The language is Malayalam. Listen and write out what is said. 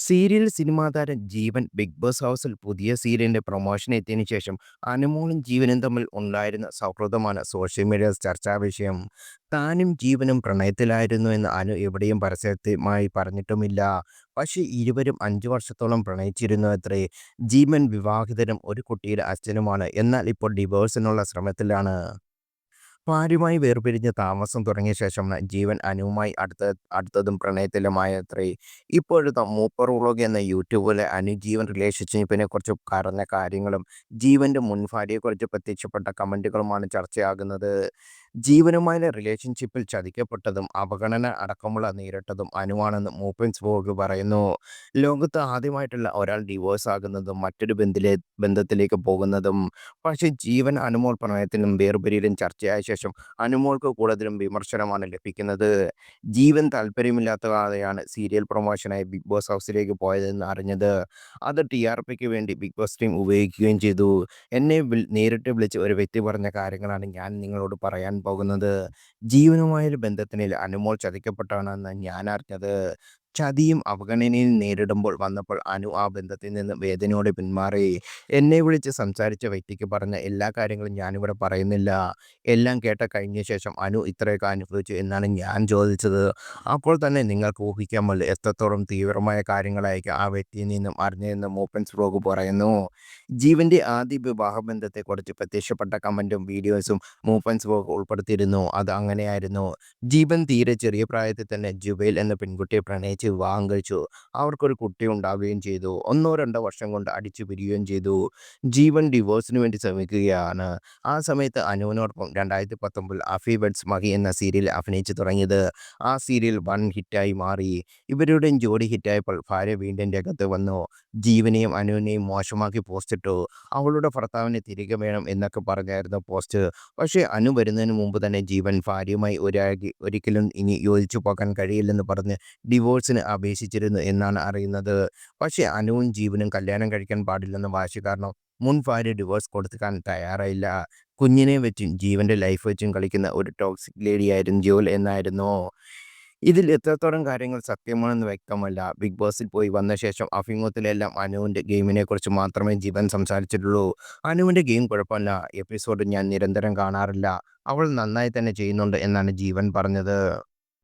സീരിയൽ സിനിമാ താരം ജീവൻ ബിഗ് ബോസ് ഹൗസിൽ പുതിയ സീരിയലിന്റെ പ്രൊമോഷൻ എത്തിയതിനു ശേഷം അനുമോളും ജീവനും തമ്മിൽ ഉണ്ടായിരുന്ന സൗഹൃദമാണ് സോഷ്യൽ മീഡിയ ചർച്ചാ വിഷയം. താനും ജീവനും പ്രണയത്തിലായിരുന്നു എന്ന് അനു എവിടെയും പരസ്യമായി പറഞ്ഞിട്ടുമില്ല. പക്ഷേ ഇരുവരും 5 വർഷത്തോളം പ്രണയിച്ചിരുന്നു അത്രേ. ജീവൻ വിവാഹിതനും ഒരു കുട്ടിയുടെ അച്ഛനുമാണ്. എന്നാൽ ഇപ്പോൾ ഡിവോഴ്സിനുള്ള ശ്രമത്തിലാണ്. ഭാര്യയുമായി വേർപിരിഞ്ഞ് താമസം തുടങ്ങിയ ശേഷമാണ് ജീവൻ അനുവുമായി അടുത്തതും പ്രണയത്തിലുമായത്രേ. ഇപ്പോഴത്തെ മൂപ്പർ വ്ളോഗ് എന്ന യൂട്യൂബിലെ അനു ജീവൻ റിലേഷൻഷിപ്പിനെ കുറിച്ച് പറഞ്ഞ കാര്യങ്ങളും ജീവന്റെ മുൻ ഭാര്യയെക്കുറിച്ച് പ്രത്യക്ഷപ്പെട്ട കമന്റുകളുമാണ് ചർച്ചയാകുന്നത്. ജീവനുമായുള്ള റിലേഷൻഷിപ്പിൽ ചതിക്കപ്പെട്ടതും അവഗണന അടക്കമുള്ള നേരിട്ടതും അനുവാണെന്ന് മൂപ്പൻസ് വ്ളോഗ് പറയുന്നു. ലോകത്ത് ആദ്യമായിട്ടുള്ള ഒരാൾ ഡിവോഴ്സ് ആകുന്നതും മറ്റൊരു ബന്ധത്തിലേക്ക് പോകുന്നതും. പക്ഷേ ജീവൻ അനുമോൾ പ്രണയത്തിലും വേർപിരിയലും ചർച്ചയായ ശേഷം അനുമോൾക്ക് കൂടുതലും വിമർശനമാണ് ലഭിക്കുന്നത്. ജീവൻ താല്പര്യമില്ലാത്തതായാണ് സീരിയൽ പ്രൊമോഷനായി ബിഗ് ബോസ് ഹൗസിലേക്ക് പോയതെന്ന് അറിഞ്ഞത്. അത് TRPക്ക് വേണ്ടി ബിഗ് ബോസ് ടീം ഉപയോഗിക്കുകയും ചെയ്തു. എന്നെ നേരിട്ട് വിളിച്ച് ഒരു വ്യക്തി പറഞ്ഞ കാര്യങ്ങളാണ് ഞാൻ നിങ്ങളോട് പറയാൻ പോകുന്നത്. ജീവനുമായൊരു ബന്ധത്തിനിൽ അനുമോൾ ചതിക്കപ്പെട്ടാണെന്ന് ഞാൻ അറിഞ്ഞത്. ചതിയും അവഗണനയും നേരിടുമ്പോൾ വന്നപ്പോൾ അനു ആ ബന്ധത്തിൽ നിന്ന് വേദനയോടെ പിന്മാറി. എന്നെ വിളിച്ച് സംസാരിച്ച വ്യക്തിക്ക് പറഞ്ഞ എല്ലാ കാര്യങ്ങളും ഞാനിവിടെ പറയുന്നില്ല. എല്ലാം കേട്ട കഴിഞ്ഞ ശേഷം അനു ഇത്രയൊക്കെ അനുഭവിച്ചു എന്നാണ് ഞാൻ ചോദിച്ചത്. അപ്പോൾ തന്നെ നിങ്ങൾക്ക് ഊഹിക്കാമല്ലോ എത്രത്തോളം തീവ്രമായ കാര്യങ്ങളായിരിക്കും ആ വ്യക്തിയിൽ നിന്നും അറിഞ്ഞതെന്ന് മൂപ്പൻസ് വ്ളോഗ് പറയുന്നു. ജീവന്റെ ആദ്യ വിവാഹ ബന്ധത്തെക്കുറിച്ച് പ്രത്യക്ഷപ്പെട്ട കമന്റും വീഡിയോസും മൂപ്പൻസ് വ്ളോഗ് ഉൾപ്പെടുത്തിയിരുന്നു. അത് അങ്ങനെയായിരുന്നു. ജീവൻ തീരെ ചെറിയ പ്രായത്തിൽ തന്നെ ജുബൈൽ എന്ന പെൺകുട്ടിയെ പ്രണയിച്ച് വിവാഹം കഴിച്ചു. അവർക്കൊരു കുട്ടി ഉണ്ടാവുകയും ചെയ്തു. 1-2 വർഷം കൊണ്ട് അടിച്ചു പിരിയുകയും ചെയ്തു. ജീവൻ ഡിവോഴ്സിന് വേണ്ടി ശ്രമിക്കുകയാണ്. ആ സമയത്ത് അനുവിനോടൊപ്പം 2019 അഫി വെഡ്സ് മഹി എന്ന സീരിയൽ അഭിനയിച്ചു തുടങ്ങിയത്. ആ സീരിയൽ വൻ ഹിറ്റായി മാറി. ഇവരുടെയും ജോഡി ഹിറ്റായപ്പോൾ ഭാര്യ വീണ്ടും രംഗത്ത് വന്നു. ജീവനെയും അനുവിനെയും മോശമാക്കി പോസ്റ്റിട്ടു. അവളുടെ ഭർത്താവിനെ തിരികെ വേണം എന്നൊക്കെ പറഞ്ഞായിരുന്നു പോസ്റ്റ്. പക്ഷേ അനു വരുന്നതിന് മുമ്പ് തന്നെ ജീവൻ ഭാര്യയുമായി ഒരിക്കലും ഇനി യോജിച്ചു പോകാൻ കഴിയില്ലെന്ന് പറഞ്ഞ് ഡിവോഴ്സിന് അപേക്ഷിച്ചിരുന്നു എന്നാണ് അറിയുന്നത്. പക്ഷേ അനുവും ജീവനും കല്യാണം കഴിക്കാൻ പാടില്ലെന്ന വാശി കാരണം മുൻ ഭാര്യ ഡിവോഴ്സ് കൊടുക്കാൻ തയ്യാറായില്ല. കുഞ്ഞിനെ വെച്ചും ജീവന്റെ ലൈഫ് വെച്ചും കളിക്കുന്ന ഒരു ടോക്സിക് ലേഡിയായിരുന്നു ജോൽ എന്നായിരുന്നു. ഇതിൽ എത്രത്തോളം കാര്യങ്ങൾ സത്യമാണെന്ന് വ്യക്തമല്ല. ബിഗ് ബോസിൽ പോയി വന്ന ശേഷം അഭിമുഖത്തിലെല്ലാം അനുവിന്റെ ഗെയിമിനെക്കുറിച്ച് മാത്രമേ ജീവൻ സംസാരിച്ചിട്ടുള്ളൂ. അനുവിന്റെ ഗെയിം കുഴപ്പമില്ല, എപ്പിസോഡ് ഞാൻ നിരന്തരം കാണാറില്ല, അവൾ നന്നായി തന്നെ ചെയ്യുന്നുണ്ട് എന്നാണ് ജീവൻ പറഞ്ഞത്.